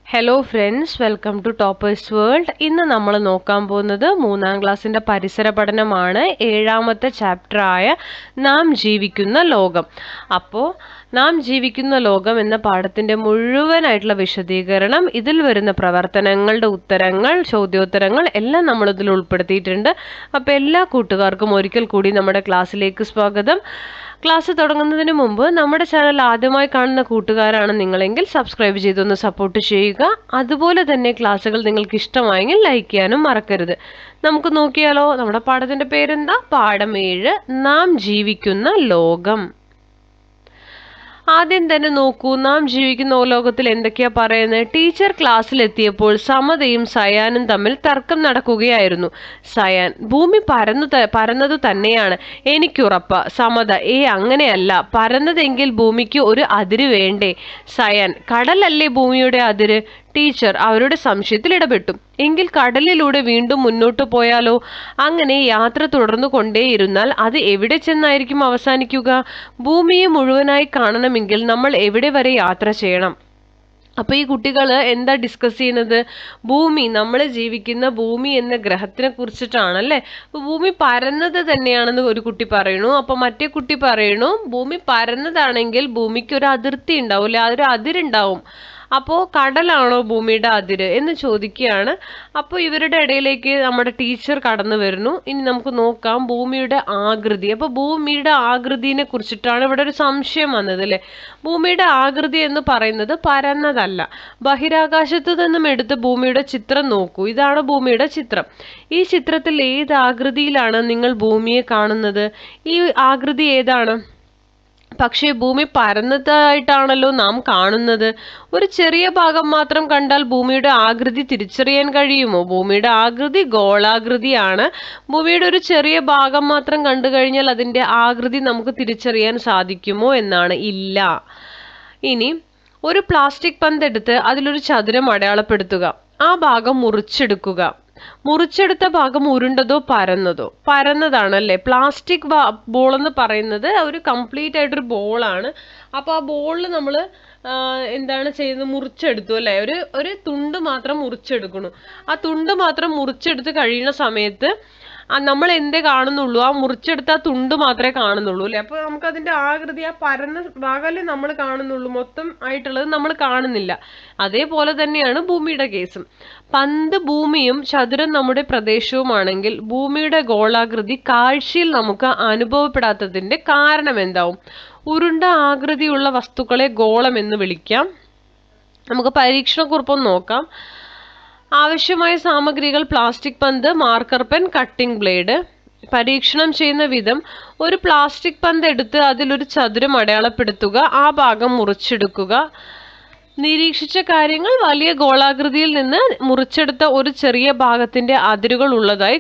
Hello friends, welcome to Toppers World. ഇന്ന് നമ്മൾ നോക്കാൻ പോകുന്നത് 3ാം ക്ലാസ്സിൻ്റെ പരിസര പഠനമാണ്. 7ാമത്തെ ചാപ്റ്ററായ നാം ജീവിക്കുന്ന ലോകം. അപ്പോൾ നാം ജീവിക്കുന്ന ലോകം എന്ന പാഠത്തിൻ്റെ മുഴുവനായിട്ടുള്ള വിശദീകരണം, ഇതിൽ വരുന്ന പ്രവർത്തനങ്ങളുടെ ഉത്തരങ്ങൾ, ചോദ്യോത്തരങ്ങൾ എല്ലാം നമ്മളിതിൽ ഉൾപ്പെടുത്തിയിട്ടുണ്ട്. അപ്പോൾ എല്ലാ കൂട്ടുകാർക്കും ഒരിക്കൽ കൂടി നമ്മുടെ ക്ലാസ്സിലേക്ക് സ്വാഗതം. ക്ലാസ് തുടങ്ങുന്നതിന് മുമ്പ് നമ്മുടെ ചാനൽ ആദ്യമായി കാണുന്ന കൂട്ടുകാരാണ് നിങ്ങളെങ്കിൽ സബ്സ്ക്രൈബ് ചെയ്തൊന്ന് സപ്പോർട്ട് ചെയ്യുക. അതുപോലെ തന്നെ ക്ലാസ്സുകൾ നിങ്ങൾക്ക് ഇഷ്ടമായെങ്കിൽ ലൈക്ക് ചെയ്യാനും മറക്കരുത്. നമുക്ക് നോക്കിയാലോ. നമ്മുടെ പാഠത്തിന്റെ പേരെന്താ? പാഠം 7, നാം ജീവിക്കുന്ന ലോകം. ആദ്യം തന്നെ നോക്കൂ, നാം ജീവിക്കുന്ന ലോകത്തിൽ എന്തൊക്കെയാ പറയുന്നത്. ടീച്ചർ ക്ലാസ്സിലെത്തിയപ്പോൾ സമതയും സയാനും തമ്മിൽ തർക്കം നടക്കുകയായിരുന്നു. സയാൻ: ഭൂമി പരന്നതു തന്നെയാണ്, എനിക്കുറപ്പാ. സമത: അങ്ങനെയല്ല, പരന്നതെങ്കിൽ ഭൂമിക്ക് ഒരു അതിര് വേണ്ടേ? സയാൻ: കടലല്ലേ ഭൂമിയുടെ അതിര്? ടീച്ചർ അവരുടെ സംശയത്തിൽ ഇടപെട്ടു. എങ്കിൽ കടലിലൂടെ വീണ്ടും മുന്നോട്ട് പോയാലോ? അങ്ങനെ യാത്ര തുടർന്നു കൊണ്ടേയിരുന്നാൽ അത് എവിടെ ചെന്നായിരിക്കും അവസാനിക്കുക? ഭൂമിയെ മുഴുവനായി കാണണമെങ്കിൽ നമ്മൾ എവിടെ വരെ യാത്ര ചെയ്യണം? അപ്പോൾ ഈ കുട്ടികൾ എന്താ ഡിസ്കസ് ചെയ്യുന്നത്? ഭൂമി, നമ്മൾ ജീവിക്കുന്ന ഭൂമി എന്ന ഗ്രഹത്തിനെ കുറിച്ചിട്ടാണല്ലേ. അപ്പോൾ ഭൂമി പരന്നത് തന്നെയാണെന്ന് ഒരു കുട്ടി പറയണു. അപ്പോൾ മറ്റേ കുട്ടി പറയണു, ഭൂമി പരന്നതാണെങ്കിൽ ഭൂമിക്ക് ഒരു അതിർത്തി ഉണ്ടാവും അല്ലെ, അതൊരു അതിരുണ്ടാവും. അപ്പോൾ കടലാണോ ഭൂമിയുടെ അതിര് എന്ന് ചോദിക്കുകയാണ്. അപ്പോൾ ഇവരുടെ ഇടയിലേക്ക് നമ്മുടെ ടീച്ചർ കടന്നു വരുന്നു. ഇനി നമുക്ക് നോക്കാം ഭൂമിയുടെ ആകൃതി. അപ്പോൾ ഭൂമിയുടെ ആകൃതിനെ കുറിച്ചിട്ടാണ് ഇവിടെ ഒരു സംശയം വന്നത് അല്ലേ. ഭൂമിയുടെ ആകൃതി എന്ന് പറയുന്നത് പരന്നതല്ല. ബഹിരാകാശത്ത് നിന്നും എടുത്ത് ഭൂമിയുടെ ചിത്രം നോക്കൂ. ഇതാണ് ഭൂമിയുടെ ചിത്രം. ഈ ചിത്രത്തിൽ ഏത് ആകൃതിയിലാണ് നിങ്ങൾ ഭൂമിയെ കാണുന്നത്? ഈ ആകൃതി ഏതാണ്? പക്ഷേ ഭൂമി പരന്നതായിട്ടാണല്ലോ നാം കാണുന്നത്. ഒരു ചെറിയ ഭാഗം മാത്രം കണ്ടാൽ ഭൂമിയുടെ ആകൃതി തിരിച്ചറിയാൻ കഴിയുമോ? ഭൂമിയുടെ ആകൃതി ഗോളാകൃതിയാണ്. ഭൂമിയുടെ ഒരു ചെറിയ ഭാഗം മാത്രം കണ്ടു കഴിഞ്ഞാൽ അതിൻ്റെ ആകൃതി നമുക്ക് തിരിച്ചറിയാൻ സാധിക്കുമോ എന്നാണ്. ഇല്ല. ഇനി ഒരു പ്ലാസ്റ്റിക് പന്ത് എടുത്ത് അതിലൊരു ചതുരം അടയാളപ്പെടുത്തുക. ആ ഭാഗം മുറിച്ചെടുക്കുക. മുറിച്ചെടുത്ത ഭാഗം ഉരുണ്ടതോ പരന്നതോ? പരന്നതാണല്ലേ. പ്ലാസ്റ്റിക് ബോൾ എന്ന് പറയുന്നത് ഒരു കംപ്ലീറ്റ് ആയിട്ടൊരു ബോളാണ്. അപ്പോൾ ആ ബോളിൽ നമ്മൾ എന്താണ് ചെയ്യുന്നത്? മുറിച്ചെടുത്തു അല്ലേ. ഒരു തുണ്ട് മാത്രം മുറിച്ചെടുക്കണം. ആ തുണ്ട് മാത്രം മുറിച്ചെടുത്ത് കഴിയുന്ന സമയത്ത് നമ്മൾ എന്തേ കാണുന്നുള്ളൂ? ആ മുറിച്ചെടുത്ത ആ തുണ്ട് മാത്രമേ കാണുന്നുള്ളൂ അല്ലേ. അപ്പോൾ നമുക്ക് അതിന്റെ ആകൃതി, ആ പരന്ന ഭാഗമല്ലേ നമ്മൾ കാണുന്നുള്ളൂ, മൊത്തം ആയിട്ടുള്ളത് നമ്മൾ കാണുന്നില്ല. അതേപോലെ തന്നെയാണ് ഭൂമിയുടെ കേസും. പന്ത് ഭൂമിയും ചതുരം നമ്മുടെ പ്രദേശവുമാണെങ്കിൽ ഭൂമിയുടെ ഗോളാകൃതി കാഴ്ചയിൽ നമുക്ക് അനുഭവപ്പെടാത്തതിന്റെ കാരണം എന്താവും? ഉരുണ്ട ആകൃതിയുള്ള വസ്തുക്കളെ ഗോളം എന്ന് വിളിക്കാം. നമുക്ക് പരീക്ഷണക്കുറിപ്പൊന്ന് നോക്കാം. ആവശ്യമായ സാമഗ്രികൾ: പ്ലാസ്റ്റിക് പന്ത്, മാർക്കർ പെൻ, കട്ടിംഗ് ബ്ലേഡ്. പരീക്ഷണം ചെയ്യുന്ന വിധം: ഒരു പ്ലാസ്റ്റിക് പന്ത് എടുത്ത് അതിലൊരു ചതുരം അടയാളപ്പെടുത്തുക. ആ ഭാഗം മുറിച്ചെടുക്കുക. നിരീക്ഷിച്ച കാര്യങ്ങൾ: വലിയ ഗോളാകൃതിയിൽ നിന്ന് മുറിച്ചെടുത്ത ഒരു ചെറിയ ഭാഗത്തിന്റെ അതിരുകൾ ഉള്ളതായി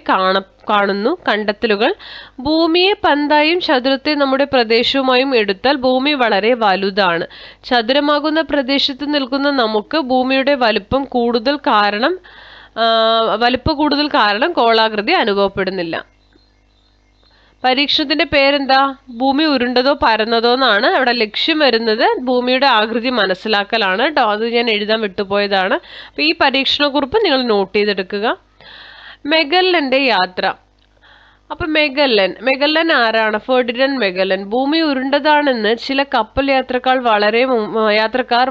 കാണുന്നു. കണ്ടെത്തലുകൾ: ഭൂമിയെ പന്തായും ചതുരത്തെ നമ്മുടെ പ്രദേശവുമായും എടുത്താൽ ഭൂമി വളരെ വലുതാണ്. ചതുരമാകുന്ന പ്രദേശത്ത് നിൽക്കുന്ന നമുക്ക് ഭൂമിയുടെ വലിപ്പം കൂടുതൽ കാരണം ഗോളാകൃതി അനുഭവപ്പെടുന്നില്ല. പരീക്ഷണത്തിന്റെ പേരെന്താ? ഭൂമി ഉരുണ്ടതോ പരന്നതോ എന്നാണ്. അവിടെ ലക്ഷ്യം വരുന്നത് ഭൂമിയുടെ ആകൃതി മനസ്സിലാക്കലാണ് കേട്ടോ. അത് ഞാൻ എഴുതാൻ വിട്ടുപോയതാണ്. അപ്പോൾ ഈ പരീക്ഷണക്കുറിപ്പ് നിങ്ങൾ നോട്ട് ചെയ്തെടുക്കുക. മെഗല്ലന്റെ യാത്ര. അപ്പൊ മെഗല്ലൻ ആരാണ്? ഫെർഡിനൻഡ് മെഗല്ലൻ. ഭൂമി ഉരുണ്ടതാണെന്ന് ചില കപ്പൽ യാത്രക്കാർ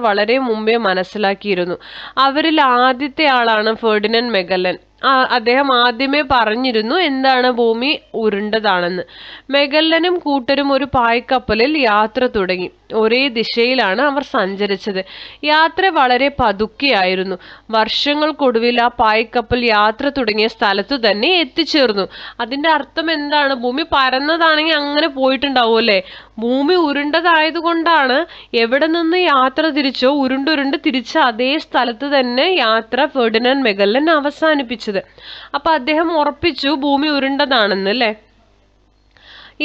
വളരെ മുമ്പേ മനസ്സിലാക്കിയിരുന്നു. അവരിൽ ആദ്യത്തെ ആളാണ് ഫെർഡിനൻഡ് മെഗല്ലൻ. അദ്ദേഹം ആദ്യമേ പറഞ്ഞിരുന്നു എന്താണ് ഭൂമി ഉരുണ്ടതാണെന്ന്. മെഗല്ലനും കൂട്ടരും ഒരു പായ്ക്കപ്പലിൽ യാത്ര തുടങ്ങി. ഒരേ ദിശയിലാണ് അവർ സഞ്ചരിച്ചത്. യാത്ര വളരെ പതുക്കെയായിരുന്നു. വർഷങ്ങൾക്കൊടുവിൽ ആ പായ്ക്കപ്പൽ യാത്ര തുടങ്ങിയ സ്ഥലത്തു തന്നെ എത്തിച്ചേർന്നു. അതിന്റെ അർത്ഥം എന്താണ്? ഭൂമി പരന്നതാണെങ്കിൽ അങ്ങനെ പോയിട്ടുണ്ടാവും അല്ലേ. ഭൂമി ഉരുണ്ടതായതുകൊണ്ടാണ് എവിടെ നിന്ന് യാത്ര തിരിച്ചോ ഉരുണ്ടുരുണ്ട് തിരിച്ച അതേ സ്ഥലത്ത് തന്നെ യാത്ര ഫെർഡിനൻഡ് മെഗല്ലൻ അവസാനിപ്പിച്ചത്. അപ്പൊ അദ്ദേഹം ഉറപ്പിച്ചു ഭൂമി ഉരുണ്ടതാണെന്ന് അല്ലേ.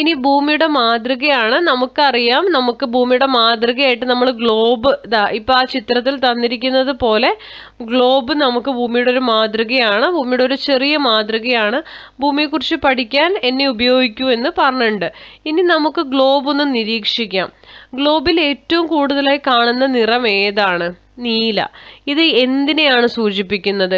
ഇനി ഭൂമിയുടെ മാതൃകയാണ്. നമുക്കറിയാം, നമുക്ക് ഭൂമിയുടെ മാതൃകയായിട്ട് നമ്മൾ ഗ്ലോബ്, ഇപ്പൊ ആ ചിത്രത്തിൽ തന്നിരിക്കുന്നത് പോലെ ഗ്ലോബ് നമുക്ക് ഭൂമിയുടെ ഒരു മാതൃകയാണ്, ഭൂമിയുടെ ഒരു ചെറിയ മാതൃകയാണ്. ഭൂമിയെക്കുറിച്ച് പഠിക്കാൻ എന്നെ ഉപയോഗിക്കൂ എന്ന് പറഞ്ഞിട്ടുണ്ട്. ഇനി നമുക്ക് ഗ്ലോബ് ഒന്ന് നിരീക്ഷിക്കാം. ഗ്ലോബിൽ ഏറ്റവും കൂടുതലായി കാണുന്ന നിറം ഏതാണ്? നീല. ഇത് എന്തിനെയാണ് സൂചിപ്പിക്കുന്നത്?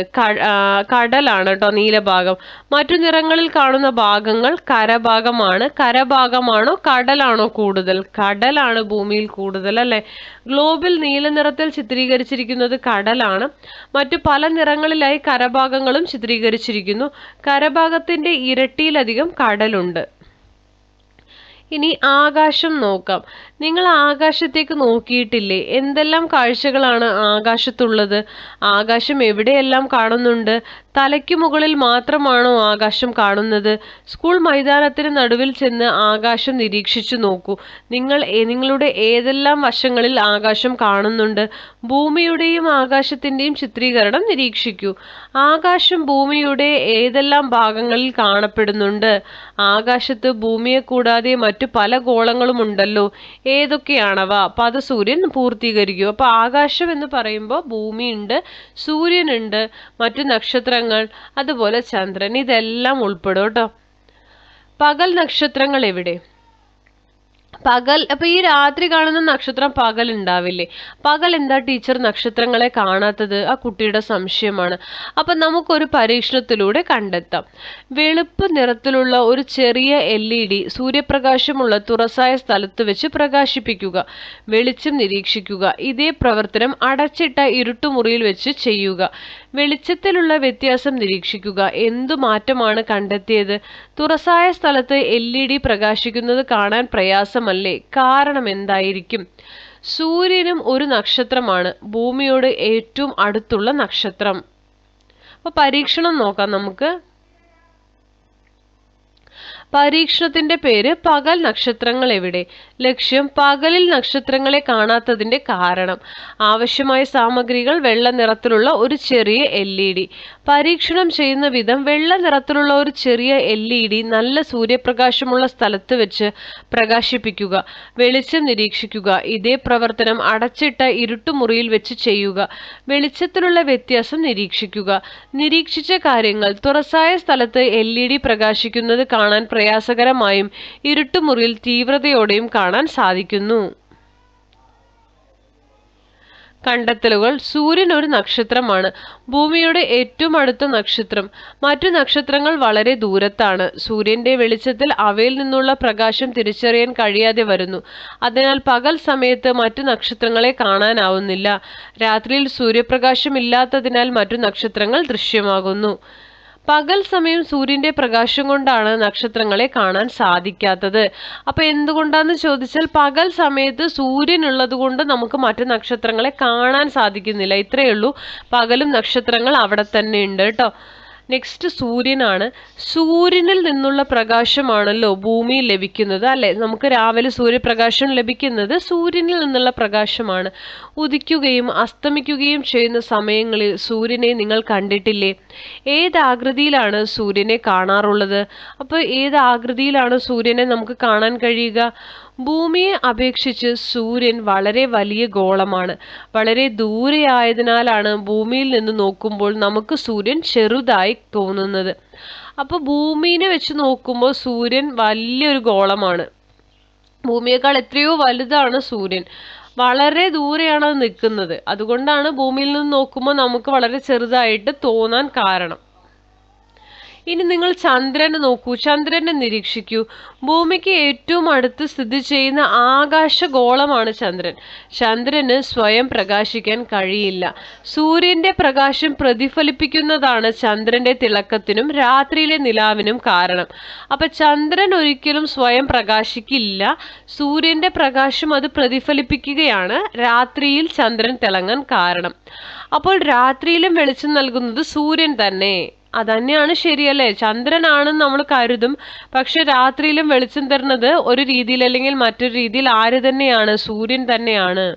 കടലാണ് കേട്ടോ നീലഭാഗം. മറ്റു നിറങ്ങളിൽ കാണുന്ന ഭാഗങ്ങൾ കരഭാഗമാണ്. കരഭാഗമാണോ കടലാണോ കൂടുതൽ? കടലാണ് ഭൂമിയിൽ കൂടുതൽ അല്ലെ. ഗ്ലോബിൽ നീല നിറത്തിൽ ചിത്രീകരിച്ചിരിക്കുന്നത് കടലാണ്. മറ്റു പല നിറങ്ങളിലായി കരഭാഗങ്ങളും ചിത്രീകരിച്ചിരിക്കുന്നു. കരഭാഗത്തിന്റെ ഇരട്ടിയിലധികം കടലുണ്ട്. ഇനി ആകാശം നോക്കാം. നിങ്ങൾ ആകാശത്തേക്ക് നോക്കിയിട്ടില്ലേ? എന്തെല്ലാം കാഴ്ചകളാണ് ആകാശത്തുള്ളത്? ആകാശം എവിടെയെല്ലാം കാണുന്നുണ്ട്? തലയ്ക്ക് മുകളിൽ മാത്രമാണോ ആകാശം കാണുന്നത്? സ്കൂൾ മൈതാനത്തിന് നടുവിൽ ചെന്ന് ആകാശം നിരീക്ഷിച്ചു നോക്കൂ. നിങ്ങളുടെ ഏതെല്ലാം വശങ്ങളിൽ ആകാശം കാണുന്നുണ്ട്? ഭൂമിയുടെയും ആകാശത്തിന്റെയും ചിത്രീകരണം നിരീക്ഷിക്കൂ. ആകാശം ഭൂമിയുടെ ഏതെല്ലാം ഭാഗങ്ങളിൽ കാണപ്പെടുന്നുണ്ട്? ആകാശത്ത് ഭൂമിയെ കൂടാതെ മറ്റു പല ഗോളങ്ങളും ഉണ്ടല്ലോ. ഏതൊക്കെയാണവ? പദസൂര്യൻ പൂർത്തീകരിക്കൂ. അപ്പൊ ആകാശം എന്ന് പറയുമ്പോൾ ഭൂമിയുണ്ട്, സൂര്യനുണ്ട്, മറ്റു നക്ഷത്രങ്ങൾ, അതുപോലെ ചന്ദ്രൻ, ഇതെല്ലാം ഉൾപ്പെടും കേട്ടോ. പകൽ നക്ഷത്രങ്ങൾ എവിടെ? അപ്പൊ ഈ രാത്രി കാണുന്ന നക്ഷത്രം പകൽ ഉണ്ടാവില്ലേ? പകൽ എന്താ ടീച്ചർ നക്ഷത്രങ്ങളെ കാണാത്തത്? ആ കുട്ടിയുടെ സംശയമാണ്. അപ്പൊ നമുക്കൊരു പരീക്ഷണത്തിലൂടെ കണ്ടെത്താം. വെളുപ്പ് നിറത്തിലുള്ള ഒരു ചെറിയ LED സൂര്യപ്രകാശമുള്ള തുറസായ സ്ഥലത്ത് വെച്ച് പ്രകാശിപ്പിക്കുക. വെളിച്ചം നിരീക്ഷിക്കുക. ഇതേ പ്രവർത്തനം അടച്ചിട്ട ഇരുട്ടുമുറിയിൽ വെച്ച് ചെയ്യുക. വെളിച്ചത്തിലുള്ള വ്യത്യാസം നിരീക്ഷിക്കുക. എന്തു മാറ്റമാണ് കണ്ടെത്തിയത്? തുറസായ സ്ഥലത്ത് LED പ്രകാശിക്കുന്നത് കാണാൻ പ്രയാസമല്ലേ? കാരണം എന്തായിരിക്കും? സൂര്യനും ഒരു നക്ഷത്രമാണ്, ഭൂമിയോട് ഏറ്റവും അടുത്തുള്ള നക്ഷത്രം. അപ്പൊ പരീക്ഷണം നോക്കാം നമുക്ക്. പരീക്ഷണത്തിന്റെ പേര് പകൽ നക്ഷത്രങ്ങൾ എവിടെ? ലക്ഷ്യം പകലിൽ നക്ഷത്രങ്ങളെ കാണാത്തതിന്റെ കാരണം. ആവശ്യമായ സാമഗ്രികൾ വെള്ള നിറത്തിലുള്ള ഒരു ചെറിയ LED. പരീക്ഷണം ചെയ്യുന്ന വിധം വെള്ള നിറത്തിലുള്ള ഒരു ചെറിയ LED നല്ല സൂര്യപ്രകാശമുള്ള സ്ഥലത്ത് വെച്ച് പ്രകാശിപ്പിക്കുക. വെളിച്ചം നിരീക്ഷിക്കുക. ഇതേ പ്രവർത്തനം അടച്ചിട്ട ഇരുട്ടുമുറിയിൽ വെച്ച് ചെയ്യുക. വെളിച്ചത്തിലുള്ള വ്യത്യാസം നിരീക്ഷിക്കുക. നിരീക്ഷിച്ച കാര്യങ്ങൾ തുറസായ സ്ഥലത്ത് LED പ്രകാശിക്കുന്നത് കാണാൻ പ്രയാസകരമായും ഇരുട്ടുമുറിയിൽ തീവ്രതയോടെയും കാണാൻ സാധിക്കുന്നു. കണ്ടെത്തലുകൾ. സൂര്യൻ ഒരു നക്ഷത്രമാണ്, ഭൂമിയുടെ ഏറ്റവും അടുത്ത നക്ഷത്രം. മറ്റു നക്ഷത്രങ്ങൾ വളരെ ദൂരത്താണ്. സൂര്യന്റെ വെളിച്ചത്തിൽ അവയിൽ നിന്നുള്ള പ്രകാശം തിരിച്ചറിയാൻ കഴിയാതെ വരുന്നു. അതിനാൽ പകൽ സമയത്ത് മറ്റു നക്ഷത്രങ്ങളെ കാണാനാവുന്നില്ല. രാത്രിയിൽ സൂര്യപ്രകാശം ഇല്ലാത്തതിനാൽ മറ്റു നക്ഷത്രങ്ങൾ ദൃശ്യമാകുന്നു. പകൽ സമയം സൂര്യന്റെ പ്രകാശം കൊണ്ടാണ് നക്ഷത്രങ്ങളെ കാണാൻ സാധിക്കാത്തത്. അപ്പൊ എന്തുകൊണ്ടാന്ന് ചോദിച്ചാൽ പകൽ സമയത്ത് സൂര്യൻ ഉള്ളത് കൊണ്ട് നമുക്ക് മറ്റു നക്ഷത്രങ്ങളെ കാണാൻ സാധിക്കുന്നില്ല. ഇത്രയേ ഉള്ളൂ. പകലും നക്ഷത്രങ്ങൾ അവിടെ തന്നെ ഉണ്ട് കേട്ടോ. നെക്സ്റ്റ് സൂര്യനാണ്. സൂര്യനിൽ നിന്നുള്ള പ്രകാശമാണല്ലോ ഭൂമിയിൽ ലഭിക്കുന്നത് അല്ലെ. നമുക്ക് രാവിലെ സൂര്യപ്രകാശം ലഭിക്കുന്നത് സൂര്യനിൽ നിന്നുള്ള പ്രകാശമാണ്. ഉദിക്കുകയും അസ്തമിക്കുകയും ചെയ്യുന്ന സമയങ്ങളിൽ സൂര്യനെ നിങ്ങൾ കണ്ടിട്ടില്ലേ? ഏത് ആകൃതിയിലാണ് സൂര്യനെ കാണാറുള്ളത്? അപ്പോൾ ഏത് ആകൃതിയിലാണ് സൂര്യനെ നമുക്ക് കാണാൻ കഴിയുക? ഭൂമിയെ അപേക്ഷിച്ച് സൂര്യൻ വളരെ വലിയ ഗോളമാണ്. വളരെ ദൂരെയായതിനാലാണ് ഭൂമിയിൽ നിന്ന് നോക്കുമ്പോൾ നമുക്ക് സൂര്യൻ ചെറുതായി തോന്നുന്നത്. അപ്പോൾ ഭൂമിയെ വെച്ച് നോക്കുമ്പോൾ സൂര്യൻ വലിയൊരു ഗോളമാണ്. ഭൂമിയേക്കാൾ എത്രയോ വലുതാണ് സൂര്യൻ. വളരെ ദൂരെയാണ് അത് നിൽക്കുന്നത്. അതുകൊണ്ടാണ് ഭൂമിയിൽ നിന്ന് നോക്കുമ്പോൾ നമുക്ക് വളരെ ചെറുതായിട്ട് തോന്നാൻ കാരണം. ഇനി നിങ്ങൾ ചന്ദ്രനെ നോക്കൂ. ചന്ദ്രനെ നിരീക്ഷിക്കൂ. ഭൂമിക്ക് ഏറ്റവും അടുത്ത് സ്ഥിതി ചെയ്യുന്ന ആകാശഗോളമാണ് ചന്ദ്രൻ. ചന്ദ്രന് സ്വയം പ്രകാശിക്കാൻ കഴിയില്ല. സൂര്യന്റെ പ്രകാശം പ്രതിഫലിപ്പിക്കുന്നതാണ് ചന്ദ്രന്റെ തിളക്കത്തിനും രാത്രിയിലെ നിലാവിനും കാരണം. അപ്പൊ ചന്ദ്രൻ ഒരിക്കലും സ്വയം പ്രകാശിക്കില്ല. സൂര്യന്റെ പ്രകാശം അത് പ്രതിഫലിപ്പിക്കുകയാണ് രാത്രിയിൽ ചന്ദ്രൻ തിളങ്ങാൻ കാരണം. അപ്പോൾ രാത്രിയിലും വെളിച്ചം നൽകുന്നത് സൂര്യൻ തന്നെ. അതന്നെയാണ് ശരിയല്ലേ? ചന്ദ്രനാണെന്ന് നമ്മൾ കരുതും. പക്ഷെ രാത്രിയിലും വെളിച്ചം തരുന്നത് ഒരു രീതിയിൽ അല്ലെങ്കിൽ മറ്റൊരു രീതിയിൽ ആര് തന്നെയാണ്? സൂര്യൻ തന്നെയാണ്.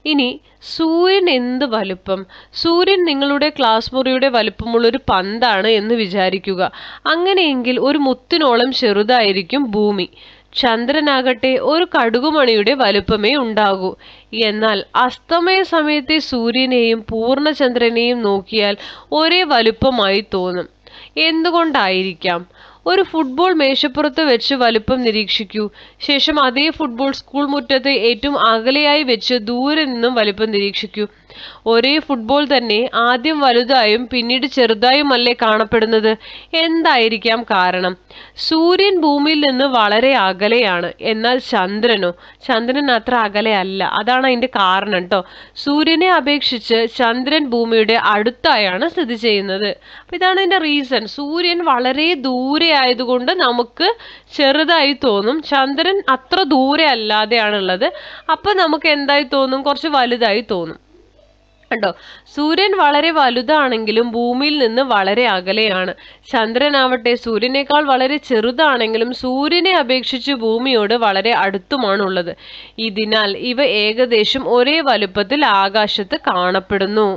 ഇനി സൂര്യൻ എന്ത് വലുപ്പം? സൂര്യൻ നിങ്ങളുടെ ക്ലാസ് മുറിയുടെ വലുപ്പമുള്ള ഒരു പന്താണ് എന്ന് വിചാരിക്കുക. അങ്ങനെയെങ്കിൽ ഒരു മുത്തിനോളം ചെറുതായിരിക്കും ഭൂമി. ചന്ദ്രനാകട്ടെ ഒരു കടുകുമണിയുടെ വലുപ്പമേ ഉണ്ടാകൂ. എന്നാൽ അസ്തമയ സമയത്തെ സൂര്യനെയും പൂർണ്ണചന്ദ്രനെയും നോക്കിയാൽ ഒരേ വലുപ്പമായി തോന്നും. എന്തുകൊണ്ടായിരിക്കാം? ഒരു ഫുട്ബോൾ മേശപ്പുറത്ത് വെച്ച് വലുപ്പം നിരീക്ഷിക്കൂ. ശേഷം അതേ ഫുട്ബോൾ സ്കൂൾ മുറ്റത്ത് ഏറ്റവും അകലെയായി വെച്ച് ദൂരെ നിന്നും വലുപ്പം നിരീക്ഷിക്കൂ. ഒരേ ഫുട്ബോൾ തന്നെ ആദ്യം വലുതായും പിന്നീട് ചെറുതായുമല്ലേ കാണപ്പെടുന്നത്? എന്തായിരിക്കാം കാരണം? സൂര്യൻ ഭൂമിയിൽ നിന്ന് വളരെ അകലെയാണ്, എന്നാൽ ചന്ദ്രനോ? ചന്ദ്രൻ അത്ര അകലെ അല്ല. അതാണ് അതിന്റെ കാരണം കേട്ടോ. സൂര്യനെ അപേക്ഷിച്ച് ചന്ദ്രൻ ഭൂമിയുടെ അടുത്തായാണ് സ്ഥിതി ചെയ്യുന്നത്. അപ്പൊ ഇതാണ് ഇതിന്റെ റീസൺ. സൂര്യൻ വളരെ ദൂരെ ആയതുകൊണ്ട് നമുക്ക് ചെറുതായി തോന്നും. ചന്ദ്രൻ അത്ര ദൂരെ അല്ലാതെയാണുള്ളത്. അപ്പൊ നമുക്ക് എന്തായി തോന്നും? കുറച്ച് വലുതായി തോന്നും. കണ്ടോ, സൂര്യൻ വളരെ വലുതാണെങ്കിലും ഭൂമിയിൽ നിന്ന് വളരെ അകലെയാണ്. ചന്ദ്രനാവട്ടെ സൂര്യനേക്കാൾ വളരെ ചെറുതാണെങ്കിലും സൂര്യനെ അപേക്ഷിച്ച് ഭൂമിയോട് വളരെ അടുത്തുമാണുള്ളത്. ഇതിനാൽ ഇവ ഏകദേശം ഒരേ വലുപ്പത്തിൽ ആകാശത്ത് കാണപ്പെടുന്നു.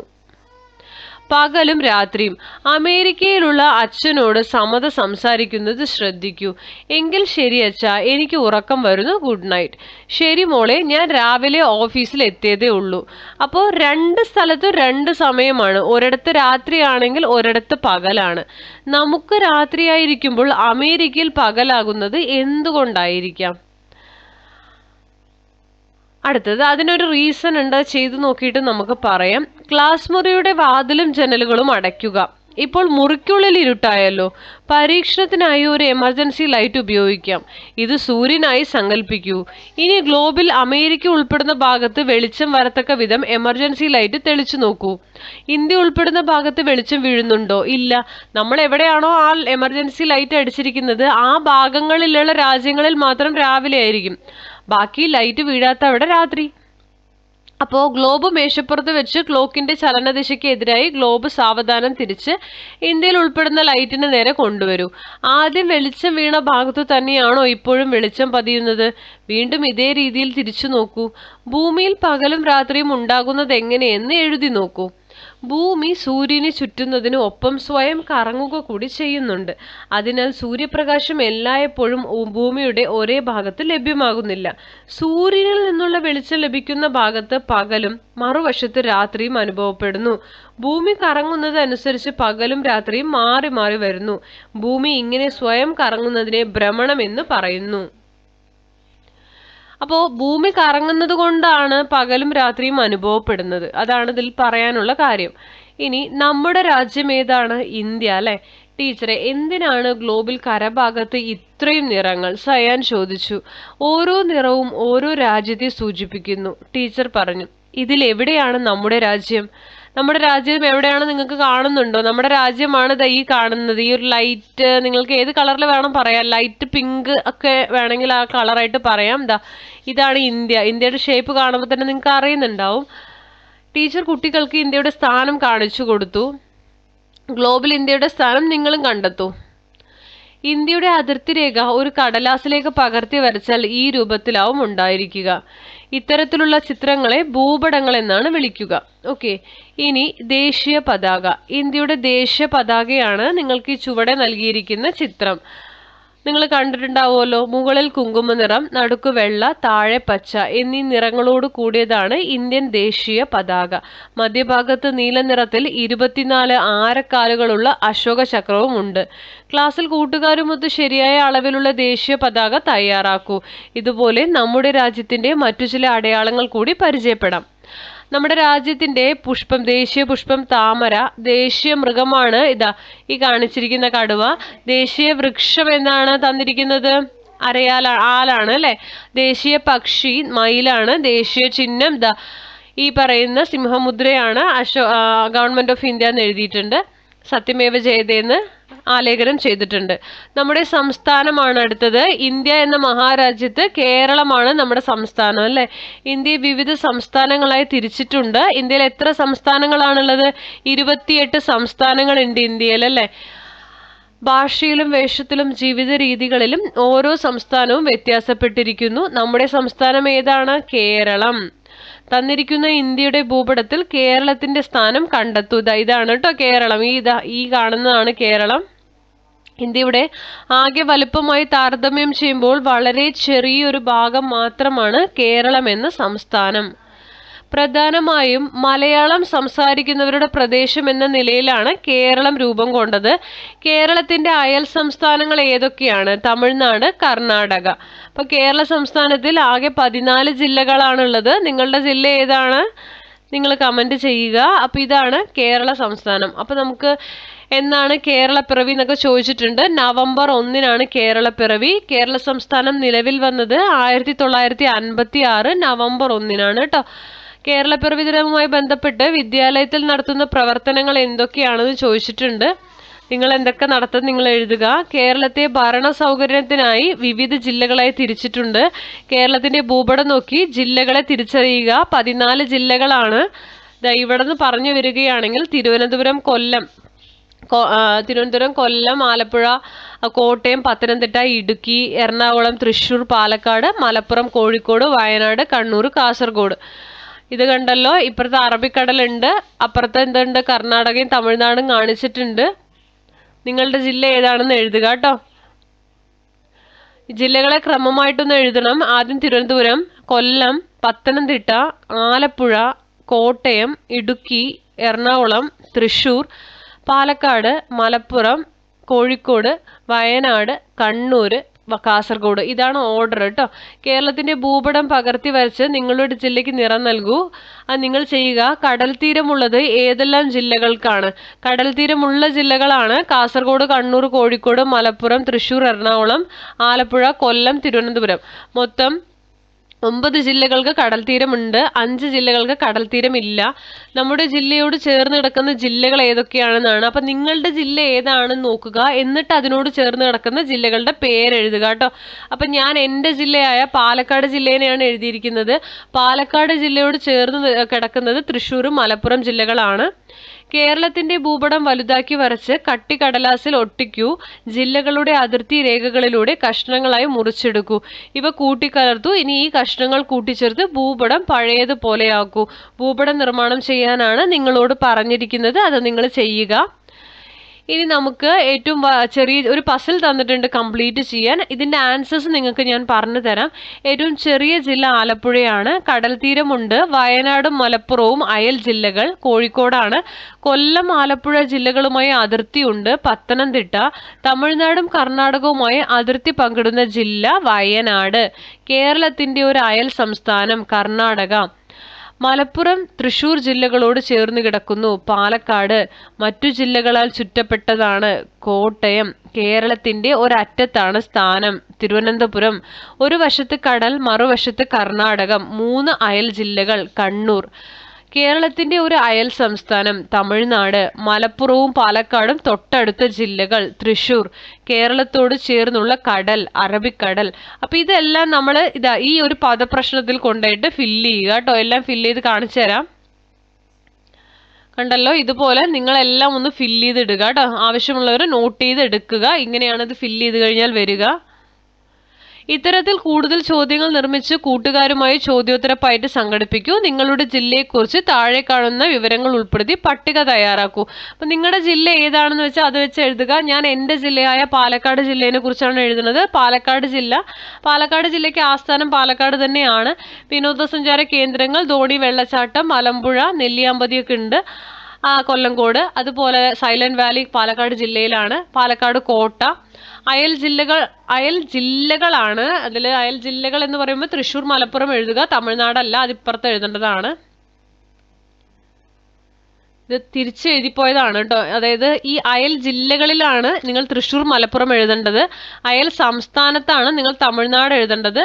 പകലും രാത്രിയും. അമേരിക്കയിലുള്ള അച്ഛനോട് സമത സംസാരിക്കുന്നത് ശ്രദ്ധിക്കൂ. എങ്കിൽ ശരി അച്ഛാ, എനിക്ക് ഉറക്കം വരുന്നു, ഗുഡ് നൈറ്റ്. ശരി മോളെ, ഞാൻ രാവിലെ ഓഫീസിൽ എത്തിയതേ ഉള്ളൂ. അപ്പോൾ രണ്ട് സ്ഥലത്ത് രണ്ട് സമയമാണ്. ഒരിടത്ത് രാത്രിയാണെങ്കിൽ ഒരിടത്ത് പകലാണ്. നമുക്ക് രാത്രിയായിരിക്കുമ്പോൾ അമേരിക്കയിൽ പകലാകുന്നത് എന്തുകൊണ്ടായിരിക്കാം? അടുത്തത്, അതിനൊരു റീസൺ ഉണ്ട്, ചെയ്തു നോക്കിയിട്ട് നമുക്ക് പറയാം. ക്ലാസ് മുറിയുടെ വാതിലും ജനലുകളും അടയ്ക്കുക. ഇപ്പോൾ മുറിക്കുള്ളിൽ ഇരുട്ടായല്ലോ. പരീക്ഷണത്തിനായി ഒരു എമർജൻസി ലൈറ്റ് ഉപയോഗിക്കാം. ഇത് സൂര്യനായി സങ്കല്പിക്കൂ. ഇനി ഗ്ലോബിൽ അമേരിക്ക ഉൾപ്പെടുന്ന ഭാഗത്ത് വെളിച്ചം വരത്തക്ക വിധം എമർജൻസി ലൈറ്റ് തെളിച്ചു നോക്കൂ. ഇന്ത്യ ഉൾപ്പെടുന്ന ഭാഗത്ത് വെളിച്ചം വീഴുന്നുണ്ടോ? ഇല്ല. നമ്മൾ എവിടെയാണോ ആ എമർജൻസി ലൈറ്റ് അടിച്ചിരിക്കുന്നത് ആ ഭാഗങ്ങളിലുള്ള രാജ്യങ്ങളിൽ മാത്രം രാവിലെ ആയിരിക്കും. ബാക്കി ലൈറ്റ് വീഴാത്ത അവിടെ രാത്രി. അപ്പോൾ ഗ്ലോബ് മേശപ്പുറത്ത് വെച്ച് ക്ലോക്കിന്റെ ചലനദിശയ്ക്ക് എതിരായി ഗ്ലോബ് സാവധാനം തിരിച്ച് ഇന്ത്യയിൽ ഉൾപ്പെടുന്ന ലൈറ്റിന് നേരെ കൊണ്ടുവരൂ. ആദ്യം വെളിച്ചം വീണ ഭാഗത്തു തന്നെയാണോ ഇപ്പോഴും വെളിച്ചം പതിയുന്നത്? വീണ്ടും ഇതേ രീതിയിൽ തിരിച്ചു നോക്കൂ. ഭൂമിയിൽ പകലും രാത്രിയും ഉണ്ടാകുന്നത് എങ്ങനെയെന്ന് എഴുതി നോക്കൂ. ഭൂമി സൂര്യനെ ചുറ്റുന്നതിന് ഒപ്പം സ്വയം കറങ്ങുക കൂടി ചെയ്യുന്നുണ്ട്. അതിനാൽ സൂര്യപ്രകാശം എല്ലായ്പ്പോഴും ഭൂമിയുടെ ഒരേ ഭാഗത്ത് ലഭ്യമാകുന്നില്ല. സൂര്യനിൽ നിന്നുള്ള വെളിച്ചം ലഭിക്കുന്ന ഭാഗത്ത് പകലും മറുവശത്ത് രാത്രിയും അനുഭവപ്പെടുന്നു. ഭൂമി കറങ്ങുന്നത് അനുസരിച്ച് പകലും രാത്രിയും മാറി മാറി വരുന്നു. ഭൂമി ഇങ്ങനെ സ്വയം കറങ്ങുന്നതിനെ ഭ്രമണം എന്ന് പറയുന്നു. അപ്പോൾ ഭൂമി കറങ്ങുന്നത് കൊണ്ടാണ് പകലും രാത്രിയും അനുഭവപ്പെടുന്നത്. അതാണ് ഇതിൽ പറയാനുള്ള കാര്യം. ഇനി നമ്മുടെ രാജ്യം ഏതാണ്? ഇന്ത്യ അല്ലെ. ടീച്ചറെ, എന്തിനാണ് ഗ്ലോബിൽ കരഭാഗത്ത് ഇത്രയും നിറങ്ങൾ? സയാൻ ചോദിച്ചു. ഓരോ നിറവും ഓരോ രാജ്യത്തെ സൂചിപ്പിക്കുന്നു, ടീച്ചർ പറഞ്ഞു. ഇതിൽ എവിടെയാണ് നമ്മുടെ രാജ്യം? നമ്മുടെ രാജ്യം എവിടെയാണ് നിങ്ങൾക്ക് കാണുന്നുണ്ടോ? നമ്മുടെ രാജ്യമാണ് ദാ ഈ കാണുന്നത്. ഈ ഒരു ലൈറ്റ്, നിങ്ങൾക്ക് ഏത് കളറിൽ വേണം പറയാം. ലൈറ്റ് പിങ്ക് ഒക്കെ വേണമെങ്കിൽ ആ കളറായിട്ട് പറയാം. ഇതാണ് ഇന്ത്യ. ഇന്ത്യയുടെ ഷേപ്പ് കാണുമ്പോൾ തന്നെ നിങ്ങൾക്ക് അറിയുന്നുണ്ടാവും. ടീച്ചർ കുട്ടികൾക്ക് ഇന്ത്യയുടെ സ്ഥാനം കാണിച്ചു കൊടുത്തു. ഗ്ലോബിൽ ഇന്ത്യയുടെ സ്ഥാനം നിങ്ങളും കണ്ടെത്തൂ. ഇന്ത്യയുടെ അതിർത്തി രേഖ ഒരു കടലാസിലേക്ക് പകർത്തി വരച്ചാൽ ഈ രൂപത്തിലാവും ഉണ്ടായിരിക്കുക. ഇത്തരത്തിലുള്ള ചിത്രങ്ങളെ ഭൂപടങ്ങൾ എന്നാണ് വിളിക്കുക. ഓക്കെ. ഇനി ദേശീയ പതാക. ഇന്ത്യയുടെ ദേശീയ പതാകയാണ് നിങ്ങൾക്ക് ഈ ചുവടെ നൽകിയിരിക്കുന്ന ചിത്രം. നിങ്ങൾ കണ്ടിട്ടുണ്ടാവുമല്ലോ. മുകളിൽ കുങ്കുമ നിറം, നടുക്ക് വെള്ള, താഴെ പച്ച എന്നീ നിറങ്ങളോട് കൂടിയതാണ് ഇന്ത്യൻ ദേശീയ പതാക. മധ്യഭാഗത്ത് നീല നിറത്തിൽ 24 ആരക്കാലുകളുള്ള അശോക ചക്രവും ഉണ്ട്. ക്ലാസ്സിൽ കൂട്ടുകാരുമൊത്ത് ശരിയായ അളവിലുള്ള ദേശീയ പതാക തയ്യാറാക്കൂ. ഇതുപോലെ നമ്മുടെ രാജ്യത്തിന്റെ മറ്റു ചില അടയാളങ്ങൾ കൂടി പരിചയപ്പെടാം. നമ്മുടെ രാജ്യത്തിന്റെ പുഷ്പം, ദേശീയ പുഷ്പം താമര. ദേശീയ മൃഗമാണ് ഈ കാണിച്ചിരിക്കുന്ന കടുവ. ദേശീയ വൃക്ഷം എന്നാണ് തന്നിരിക്കുന്നത്? ആലാണ് അല്ലെ. ദേശീയ പക്ഷി മയിലാണ്. ദേശീയ ചിഹ്നം ഈ പറയുന്ന സിംഹമുദ്രയാണ്. ഗവൺമെന്റ് ഓഫ് ഇന്ത്യ എന്ന് എഴുതിയിട്ടുണ്ട്. സത്യമേവ ജയതേന്ന് ആലേഖനം ചെയ്തിട്ടുണ്ട്. നമ്മുടെ സംസ്ഥാനമാണ് അടുത്തത്. ഇന്ത്യ എന്ന മഹാരാജ്യത്ത് കേരളമാണ് നമ്മുടെ സംസ്ഥാനം അല്ലെ. ഇന്ത്യയെ വിവിധ സംസ്ഥാനങ്ങളായി തിരിച്ചിട്ടുണ്ട്. ഇന്ത്യയിൽ എത്ര സംസ്ഥാനങ്ങളാണുള്ളത്? 28 സംസ്ഥാനങ്ങളുണ്ട് ഇന്ത്യയിൽ അല്ലെ. ഭാഷയിലും വേഷത്തിലും ജീവിത രീതികളിലും ഓരോ സംസ്ഥാനവും വ്യത്യാസപ്പെട്ടിരിക്കുന്നു. നമ്മുടെ സംസ്ഥാനം ഏതാണ്? കേരളം. തന്നിരിക്കുന്ന ഇന്ത്യയുടെ ഭൂപടത്തിൽ കേരളത്തിന്റെ സ്ഥാനം കണ്ടെത്തൂ. ഇതാണ് കേട്ടോ കേരളം. ഈ കാണുന്നതാണ് കേരളം. ഇന്ത്യയുടെ ആകെ വലുപ്പമായി താരതമ്യം ചെയ്യുമ്പോൾ വളരെ ചെറിയൊരു ഭാഗം മാത്രമാണ് കേരളം എന്ന സംസ്ഥാനം. പ്രധാനമായും മലയാളം സംസാരിക്കുന്നവരുടെ പ്രദേശം എന്ന നിലയിലാണ് കേരളം രൂപം കൊണ്ടത്. കേരളത്തിന്റെ അയൽ സംസ്ഥാനങ്ങൾ ഏതൊക്കെയാണ്? തമിഴ്നാട്, കർണാടക. അപ്പൊ കേരള സംസ്ഥാനത്തിൽ ആകെ 14 ജില്ലകളാണുള്ളത്. നിങ്ങളുടെ ജില്ല ഏതാണ്? നിങ്ങൾ കമന്റ് ചെയ്യുക. അപ്പൊ ഇതാണ് കേരള സംസ്ഥാനം. അപ്പൊ നമുക്ക് എന്നാണ് കേരളപ്പിറവി എന്നൊക്കെ ചോദിച്ചിട്ടുണ്ട്. നവംബർ 1-നാണ് കേരളപ്പിറവി. കേരള സംസ്ഥാനം നിലവിൽ വന്നത് 1956 നവംബർ 1-നാണ് കേട്ടോ. കേരളപ്പിറവി ദിനവുമായി ബന്ധപ്പെട്ട് വിദ്യാലയത്തിൽ നടത്തുന്ന പ്രവർത്തനങ്ങൾ എന്തൊക്കെയാണെന്ന് ചോദിച്ചിട്ടുണ്ട്. നിങ്ങൾ എന്തൊക്കെ നടത്തും നിങ്ങൾ എഴുതുക. കേരളത്തെ ഭരണ സൗകര്യത്തിനായി വിവിധ ജില്ലകളായി തിരിച്ചിട്ടുണ്ട്. കേരളത്തിന്റെ ഭൂപടം നോക്കി ജില്ലകളെ തിരിച്ചറിയുക. 14 ജില്ലകളാണ്. ഇവിടെ നിന്ന് പറഞ്ഞു വരികയാണെങ്കിൽ തിരുവനന്തപുരം, കൊല്ലം, ആലപ്പുഴ, കോട്ടയം, പത്തനംതിട്ട, ഇടുക്കി, എറണാകുളം, തൃശ്ശൂർ, പാലക്കാട്, മലപ്പുറം, കോഴിക്കോട്, വയനാട്, കണ്ണൂർ, കാസർഗോഡ്. ഇത് കണ്ടല്ലോ. ഇപ്പുറത്ത് അറബിക്കടലുണ്ട്, അപ്പുറത്ത് എന്തുണ്ട്? കർണാടകയും തമിഴ്നാടും കാണിച്ചിട്ടുണ്ട്. നിങ്ങളുടെ ജില്ല ഏതാണെന്ന് എഴുതുക കേട്ടോ. ജില്ലകളെ ക്രമമായിട്ടൊന്ന് എഴുതണം. ആദ്യം തിരുവനന്തപുരം, കൊല്ലം, പത്തനംതിട്ട, ആലപ്പുഴ, കോട്ടയം, ഇടുക്കി, എറണാകുളം, തൃശ്ശൂർ, പാലക്കാട്, മലപ്പുറം, കോഴിക്കോട്, വയനാട്, കണ്ണൂർ, കാസർഗോഡ്. ഇതാണ് ഓർഡർ കേട്ടോ. കേരളത്തിന്റെ ഭൂപടം പകർത്തി വരച്ച് നിങ്ങളുടെ ജില്ലയ്ക്ക് നിറം നൽകൂ. അത് നിങ്ങൾ ചെയ്യുക. കടൽ തീരമുള്ളത് ഏതെല്ലാം ജില്ലകൾക്കാണ്? കടൽ തീരമുള്ള ജില്ലകളാണ് കാസർഗോഡ്, കണ്ണൂർ, കോഴിക്കോട്, മലപ്പുറം, തൃശ്ശൂർ, എറണാകുളം, ആലപ്പുഴ, കൊല്ലം, തിരുവനന്തപുരം. മൊത്തം 9 ജില്ലകൾക്ക് കടൽ തീരമുണ്ട്. 5 ജില്ലകൾക്ക് കടൽ തീരമില്ല. നമ്മുടെ ജില്ലയോട് ചേർന്ന് കിടക്കുന്ന ജില്ലകൾ ഏതൊക്കെയാണെന്നാണ്. അപ്പൊ നിങ്ങളുടെ ജില്ല ഏതാണെന്ന് നോക്കുക. എന്നിട്ട് അതിനോട് ചേർന്ന് കിടക്കുന്ന ജില്ലകളുടെ പേര് എഴുതുക കേട്ടോ. അപ്പൊ ഞാൻ എൻ്റെ ജില്ലയായ പാലക്കാട് ജില്ലേനെയാണ് എഴുതിയിരിക്കുന്നത്. പാലക്കാട് ജില്ലയോട് ചേർന്ന് കിടക്കുന്നത് തൃശ്ശൂരും മലപ്പുറം ജില്ലകളാണ്. കേരളത്തിന്റെ ഭൂപടം വലുതാക്കി വരച്ച് കട്ടിക്കടലാസിൽ ഒട്ടിക്കൂ. ജില്ലകളുടെ അതിർത്തി രേഖകളിലൂടെ കഷ്ണങ്ങളായി മുറിച്ചെടുക്കൂ. ഇവ കൂട്ടിക്കലർത്തു. ഇനി ഈ കഷ്ണങ്ങൾ കൂട്ടിച്ചേർത്ത് ഭൂപടം പഴയതുപോലെയാക്കൂ. ഭൂപടം നിർമ്മാണം ചെയ്യാനാണ് നിങ്ങളോട് പറഞ്ഞിരിക്കുന്നത്. അത് നിങ്ങൾ ചെയ്യുക. ഇനി നമുക്ക് ഏറ്റവും ചെറിയ ഒരു പസിൽ തന്നിട്ടുണ്ട് കംപ്ലീറ്റ് ചെയ്യാൻ. ഇതിന്റെ ആൻസേഴ്സ് നിങ്ങൾക്ക് ഞാൻ പറഞ്ഞു തരാം. ഏറ്റവും ചെറിയ ജില്ല ആലപ്പുഴയാണ്. കടൽ തീരമുണ്ട്. വയനാടും മലപ്പുറവും അയൽ ജില്ലകൾ. കോഴിക്കോടാണ്. കൊല്ലം, ആലപ്പുഴ ജില്ലകളുമായി അതിർത്തിയുണ്ട്. പത്തനംതിട്ട. തമിഴ്നാടും കർണാടകവുമായി അതിർത്തി പങ്കിടുന്ന ജില്ല വയനാട്. കേരളത്തിന്റെ ഒരു അയൽ സംസ്ഥാനം കർണാടക. മലപ്പുറം, തൃശ്ശൂർ ജില്ലകളോട് ചേർന്ന് കിടക്കുന്നു. പാലക്കാട്. മറ്റു ജില്ലകളാൽ ചുറ്റപ്പെട്ടതാണ്. കോട്ടയം. കേരളത്തിന്റെ ഒരറ്റത്താണ് സ്ഥാനം. തിരുവനന്തപുരം. ഒരു വശത്ത് കടൽ, മറുവശത്ത് കർണാടകം. 3 അയൽ ജില്ലകൾ. കണ്ണൂർ. കേരളത്തിന്റെ ഒരു അയൽ സംസ്ഥാനം തമിഴ്നാട്. മലപ്പുറവും പാലക്കാടും തൊട്ടടുത്ത ജില്ലകൾ. തൃശ്ശൂർ. കേരളത്തോട് ചേർന്നുള്ള കടൽ അറബിക്കടൽ. അപ്പൊ ഇതെല്ലാം നമ്മൾ ഈ ഒരു പദപ്രശ്നത്തിൽ കൊണ്ടുപോയിട്ട് ഫില്ല് ചെയ്യുക കേട്ടോ. എല്ലാം ഫില്ല് ചെയ്ത് കാണിച്ചു തരാം. കണ്ടല്ലോ, ഇതുപോലെ നിങ്ങളെല്ലാം ഒന്ന് ഫില്ല് ചെയ്തിടുക കേട്ടോ. ആവശ്യമുള്ളവർ നോട്ട് ചെയ്ത് എടുക്കുക. ഇങ്ങനെയാണ് ഇത് ഫില്ല് ചെയ്ത് കഴിഞ്ഞാൽ വരിക. ഇത്തരത്തിൽ കൂടുതൽ ചോദ്യങ്ങൾ നിർമ്മിച്ച് കൂട്ടുകാരുമായി ചോദ്യോത്തരപ്പായിട്ട് സംഘടിപ്പിക്കൂ. നിങ്ങളുടെ ജില്ലയെക്കുറിച്ച് താഴെ കാണുന്ന വിവരങ്ങൾ ഉൾപ്പെടുത്തി പട്ടിക തയ്യാറാക്കൂ. അപ്പൊ നിങ്ങളുടെ ജില്ല ഏതാണെന്ന് വെച്ചാൽ അത് വെച്ച് എഴുതുക. ഞാൻ എൻ്റെ ജില്ലയായ പാലക്കാട് ജില്ലേനെ കുറിച്ചാണ് എഴുതുന്നത്. പാലക്കാട് ജില്ലയ്ക്ക് ആസ്ഥാനം പാലക്കാട് തന്നെയാണ്. വിനോദസഞ്ചാര കേന്ദ്രങ്ങൾ ധോണി വെള്ളച്ചാട്ടം, മലമ്പുഴ, നെല്ലിയാമ്പതിയൊക്കെ ഉണ്ട്. കൊല്ലങ്കോട്. അതുപോലെ സൈലന്റ് വാലി പാലക്കാട് ജില്ലയിലാണ്. പാലക്കാട് കോട്ട. അയൽ ജില്ലകളാണ്. അതിൽ അയൽ ജില്ലകൾ എന്ന് പറയുമ്പോൾ തൃശ്ശൂർ, മലപ്പുറം എഴുതുക. തമിഴ്നാടല്ല, അതിപ്പുറത്ത് എഴുതേണ്ടതാണ്. ഇത് തിരിച്ചെഴുതിപ്പോയതാണ് കേട്ടോ. അതായത് ഈ അയൽ ജില്ലകളിലാണ് നിങ്ങൾ തൃശ്ശൂർ, മലപ്പുറം എഴുതേണ്ടത്. അയൽ സംസ്ഥാനത്താണ് നിങ്ങൾ തമിഴ്നാട് എഴുതേണ്ടത്.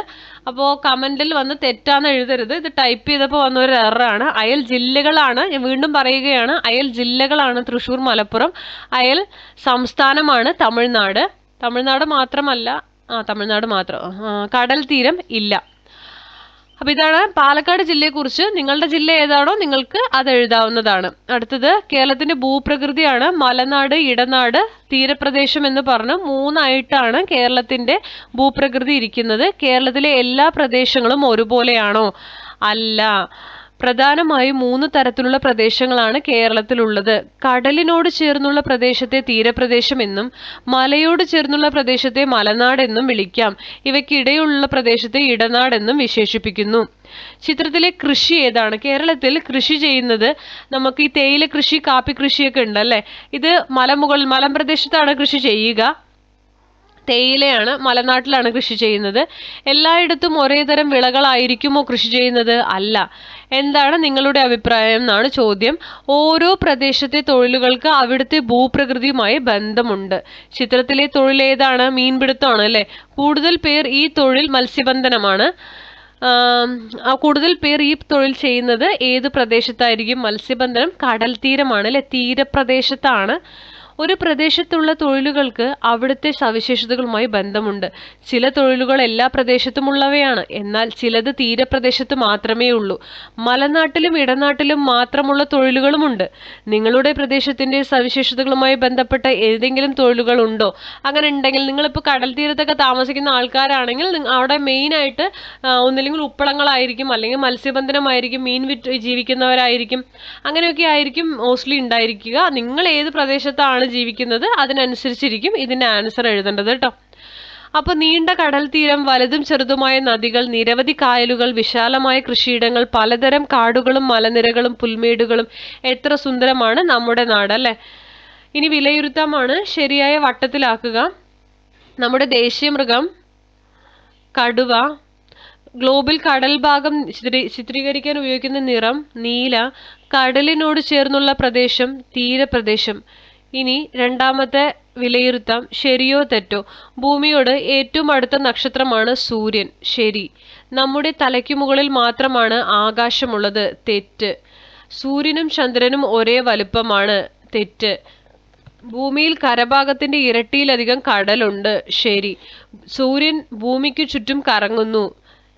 അപ്പോൾ കമന്റിൽ വന്ന് തെറ്റാന്ന് എഴുതരുത്. ഇത് ടൈപ്പ് ചെയ്തപ്പോൾ വന്ന ഒരു എററാണ്. അയൽ ജില്ലകളാണ്, ഞാൻ വീണ്ടും പറയുകയാണ്, അയൽ ജില്ലകളാണ് തൃശ്ശൂർ, മലപ്പുറം. അയൽ സംസ്ഥാനമാണ് തമിഴ്നാട്. തമിഴ്നാട് മാത്രമല്ല, തമിഴ്നാട് മാത്രം. കടൽ തീരം ഇല്ല. അപ്പൊ ഇതാണ് പാലക്കാട് ജില്ലയെക്കുറിച്ച്. നിങ്ങളുടെ ജില്ല ഏതാണോ നിങ്ങൾക്ക് അത് എഴുതാവുന്നതാണ്. അടുത്തത് കേരളത്തിന്റെ ഭൂപ്രകൃതിയാണ്. മലനാട്, ഇടനാട്, തീരപ്രദേശം എന്ന് പറഞ്ഞ് 3ആയിട്ടാണ് കേരളത്തിന്റെ ഭൂപ്രകൃതി ഇരിക്കുന്നത്. കേരളത്തിലെ എല്ലാ പ്രദേശങ്ങളും ഒരുപോലെയാണോ? അല്ല. പ്രധാനമായും 3 തരത്തിലുള്ള പ്രദേശങ്ങളാണ് കേരളത്തിലുള്ളത്. കടലിനോട് ചേർന്നുള്ള പ്രദേശത്തെ തീരപ്രദേശം എന്നും മലയോട് ചേർന്നുള്ള പ്രദേശത്തെ മലനാട് എന്നും വിളിക്കാം. ഇവയ്ക്കിടയിലുള്ള പ്രദേശത്തെ ഇടനാടെന്നും വിശേഷിപ്പിക്കുന്നു. ചിത്രത്തിലെ കൃഷി ഏതാണ്? കേരളത്തിൽ കൃഷി ചെയ്യുന്നത് നമുക്ക് ഈ തേയില കൃഷി, കാപ്പി കൃഷിയൊക്കെ ഉണ്ടല്ലേ. ഇത് മലമ്പ്രദേശത്താണ് കൃഷി ചെയ്യുക. തേയിലയാണ് മലനാട്ടിലാണ് കൃഷി ചെയ്യുന്നത്. എല്ലായിടത്തും ഒരേ തരം വിളകളായിരിക്കുമോ കൃഷി ചെയ്യുന്നത്? അല്ല. എന്താണ് നിങ്ങളുടെ അഭിപ്രായം എന്നാണ് ചോദ്യം. ഓരോ പ്രദേശത്തെ തൊഴിലുകൾക്ക് അവിടുത്തെ ഭൂപ്രകൃതിയുമായി ബന്ധമുണ്ട്. ചിത്രത്തിലെ തൊഴിൽ ഏതാണ്? മീൻപിടുത്തമാണ് അല്ലേ. കൂടുതൽ പേർ ഈ തൊഴിൽ മത്സ്യബന്ധനമാണ്. കൂടുതൽ പേർ ഈ തൊഴിൽ ചെയ്യുന്നത് ഏത് പ്രദേശത്തായിരിക്കും? മത്സ്യബന്ധനം കടൽ തീരമാണ് അല്ലെ, തീരപ്രദേശത്താണ്. ഒരു പ്രദേശത്തുള്ള തൊഴിലുകൾക്ക് അവിടുത്തെ സവിശേഷതകളുമായി ബന്ധമുണ്ട്. ചില തൊഴിലുകൾ എല്ലാ പ്രദേശത്തും ഉള്ളവയാണ്, എന്നാൽ ചിലത് തീരപ്രദേശത്ത് മാത്രമേ ഉള്ളൂ. മലനാട്ടിലും ഇടനാട്ടിലും മാത്രമുള്ള തൊഴിലുകളുമുണ്ട്. നിങ്ങളുടെ പ്രദേശത്തിന്റെ സവിശേഷതകളുമായി ബന്ധപ്പെട്ട ഏതെങ്കിലും തൊഴിലുകൾ ഉണ്ടോ? അങ്ങനെ ഉണ്ടെങ്കിൽ, നിങ്ങളിപ്പോൾ കടൽ തീരത്തൊക്കെ താമസിക്കുന്ന ആൾക്കാരാണെങ്കിൽ അവിടെ മെയിനായിട്ട് ഒന്നില്ലെങ്കിൽ ഉപ്പളങ്ങളായിരിക്കും, അല്ലെങ്കിൽ മത്സ്യബന്ധനമായിരിക്കും, മീൻ വിറ്റ് ജീവിക്കുന്നവരായിരിക്കും. അങ്ങനെയൊക്കെ ആയിരിക്കും മോസ്റ്റ്ലി ഉണ്ടായിരിക്കുക. നിങ്ങൾ ഏത് പ്രദേശത്താണ് ജീവിക്കുന്നത് അതിനനുസരിച്ചിരിക്കും ഇതിന്റെ ആൻസർ എഴുതേണ്ടത് കേട്ടോ. അപ്പൊ നീണ്ട കടൽ തീരം, വലുതും ചെറുതുമായ നദികൾ, നിരവധി കായലുകൾ, വിശാലമായ കൃഷിയിടങ്ങൾ, പലതരം കാടുകളും മലനിരകളും പുൽമേടുകളും, എത്ര സുന്ദരമാണ് നമ്മുടെ നാട് അല്ലെ. ഇനി വിലയിരുത്താമാണ്. ശരിയായ വട്ടത്തിലാക്കുക. നമ്മുടെ ദേശീയ മൃഗം കടുവ. ഗ്ലോബിൽ കടൽ ഭാഗം ചിത്രീകരിക്കാൻ ഉപയോഗിക്കുന്ന നിറം നീല. കടലിനോട് ചേർന്നുള്ള പ്രദേശം തീരപ്രദേശം. ഇനി രണ്ടാമത്തെ വിലയിരുത്താം. ശരിയോ തെറ്റോ? ഭൂമിയോട് ഏറ്റവും അടുത്ത നക്ഷത്രമാണ് സൂര്യൻ. ശരി. നമ്മുടെ തലയ്ക്ക് മുകളിൽ മാത്രമാണ് ആകാശമുള്ളത്. തെറ്റ്. സൂര്യനും ചന്ദ്രനും ഒരേ വലുപ്പമാണ്. തെറ്റ്. ഭൂമിയിൽ കരഭാഗത്തിന്റെ ഇരട്ടിയിലധികം കടലുണ്ട്. ശരി. സൂര്യൻ ഭൂമിക്ക് ചുറ്റും കറങ്ങുന്നു.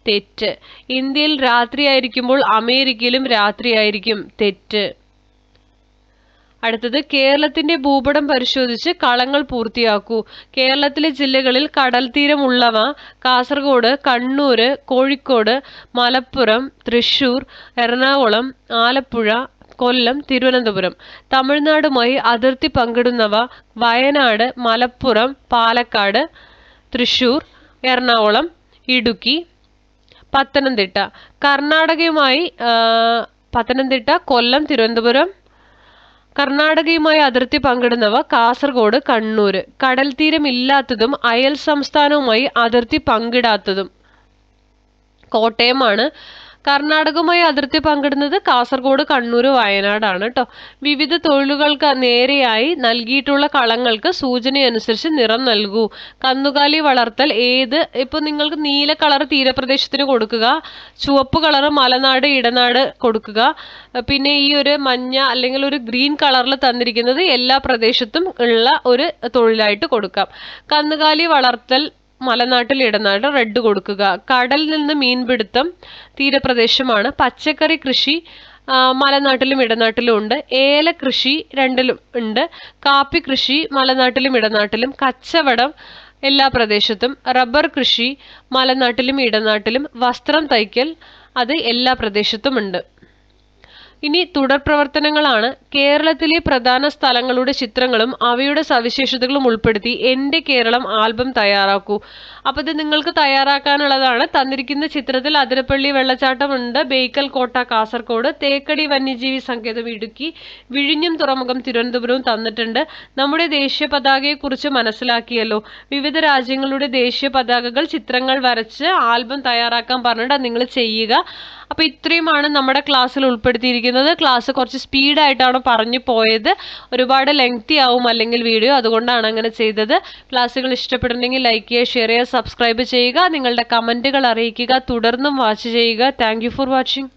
തെറ്റ്. ഇന്ത്യയിൽ രാത്രിയായിരിക്കുമ്പോൾ അമേരിക്കയിലും രാത്രിയായിരിക്കും. തെറ്റ്. അടുത്തത് കേരളത്തിന്റെ ഭൂപടം പരിശോധിച്ച് കളങ്ങൾ പൂർത്തിയാക്കൂ. കേരളത്തിലെ ജില്ലകളിൽ കടൽ തീരമുള്ളവ കാസർഗോഡ്, കണ്ണൂര്, കോഴിക്കോട്, മലപ്പുറം, തൃശൂർ, എറണാകുളം, ആലപ്പുഴ, കൊല്ലം, തിരുവനന്തപുരം. തമിഴ്നാടുമായി അതിർത്തി പങ്കിടുന്നവ വയനാട്, മലപ്പുറം, പാലക്കാട്, തൃശൂർ, എറണാകുളം, ഇടുക്കി, പത്തനംതിട്ട. കർണാടകയുമായി പത്തനംതിട്ട, കൊല്ലം, തിരുവനന്തപുരം. കർണാടകയുമായി അതിർത്തി പങ്കിടുന്നവ കാസർഗോഡ്, കണ്ണൂര്. കടൽ തീരമില്ലാത്തതും അയൽ സംസ്ഥാനവുമായി അതിർത്തി പങ്കിടാത്തതും കോട്ടയമാണ്. കർണാടകവുമായി അതിർത്തി പങ്കിടുന്നത് കാസർഗോഡ്, കണ്ണൂർ, വയനാടാണ് കേട്ടോ. വിവിധ തൊഴിലുകൾക്ക് നേരെയായി നൽകിയിട്ടുള്ള കളങ്ങൾക്ക് സൂചനയനുസരിച്ച് നിറം നൽകൂ. കന്നുകാലി വളർത്തൽ ഏത്? ഇപ്പൊ നിങ്ങൾക്ക് നീല കളർ തീരപ്രദേശത്തിന് കൊടുക്കുക, ചുവപ്പ് കളർ മലനാട്, ഇടനാട് കൊടുക്കുക. പിന്നെ ഈ ഒരു മഞ്ഞ അല്ലെങ്കിൽ ഒരു ഗ്രീൻ കളറിൽ തന്നിരിക്കുന്നത് എല്ലാ പ്രദേശത്തും ഉള്ള ഒരു തൊഴിലായിട്ട് കൊടുക്കാം. കന്നുകാലി വളർത്തൽ മലനാട്ടിൽ, ഇടനാട് റെഡ് കൊടുക്കുക. കടൽ നിന്ന് മീൻപിടുത്തം തീരപ്രദേശമാണ്. പച്ചക്കറി കൃഷി മലനാട്ടിലും ഇടനാട്ടിലും ഉണ്ട്. ഏല കൃഷി രണ്ടിലും ഉണ്ട്. കാപ്പി കൃഷി മലനാട്ടിലും ഇടനാട്ടിലും. കച്ചവടം എല്ലാ പ്രദേശത്തും. റബ്ബർ കൃഷി മലനാട്ടിലും ഇടനാട്ടിലും. വസ്ത്രം തയ്ക്കൽ അത് എല്ലാ പ്രദേശത്തും ഉണ്ട്. ഇനി തുടർ പ്രവർത്തനങ്ങളാണ്. കേരളത്തിലെ പ്രധാന സ്ഥലങ്ങളുടെ ചിത്രങ്ങളും അവയുടെ സവിശേഷതകളും ഉൾപ്പെടുത്തി എൻ്റെ കേരളം ആൽബം തയ്യാറാക്കൂ. അപ്പോൾ ഇത് നിങ്ങൾക്ക് തയ്യാറാക്കാനുള്ളതാണ്. തന്നിരിക്കുന്ന ചിത്രത്തിൽ അതിരപ്പള്ളി വെള്ളച്ചാട്ടം ഉണ്ട്, ബേക്കൽ കോട്ട കാസർഗോഡ്, തേക്കടി വന്യജീവി സങ്കേതം ഇടുക്കി, വിഴിഞ്ഞം തുറമുഖം തിരുവനന്തപുരവും തന്നിട്ടുണ്ട്. നമ്മുടെ ദേശീയ പതാകയെക്കുറിച്ച് മനസ്സിലാക്കിയല്ലോ. വിവിധ രാജ്യങ്ങളുടെ ദേശീയ പതാകകൾ ചിത്രങ്ങൾ വരച്ച് ആൽബം തയ്യാറാക്കാൻ പറഞ്ഞിട്ട് നിങ്ങൾ ചെയ്യുക. അപ്പോൾ ഇത്രയുമാണ് നമ്മുടെ ക്ലാസ്സിൽ ഉൾപ്പെടുത്തിയിരിക്കുന്നത്. ക്ലാസ് കുറച്ച് സ്പീഡായിട്ടാണ് പറഞ്ഞു പോയത്. ഒരുപാട് ലെങ്തി ആവും അല്ലെങ്കിൽ വീഡിയോ, അതുകൊണ്ടാണ് അങ്ങനെ ചെയ്തത്. ക്ലാസ്സുകൾ ഇഷ്ടപ്പെടുന്നെങ്കിൽ ലൈക്ക് ചെയ്യുക, ഷെയർ ചെയ്യുക, സബ്സ്ക്രൈബ് ചെയ്യുക. നിങ്ങളുടെ കമൻറ്റുകൾ അറിയിക്കുക. തുടർന്നും വാച്ച് ചെയ്യുക. Thank you for watching.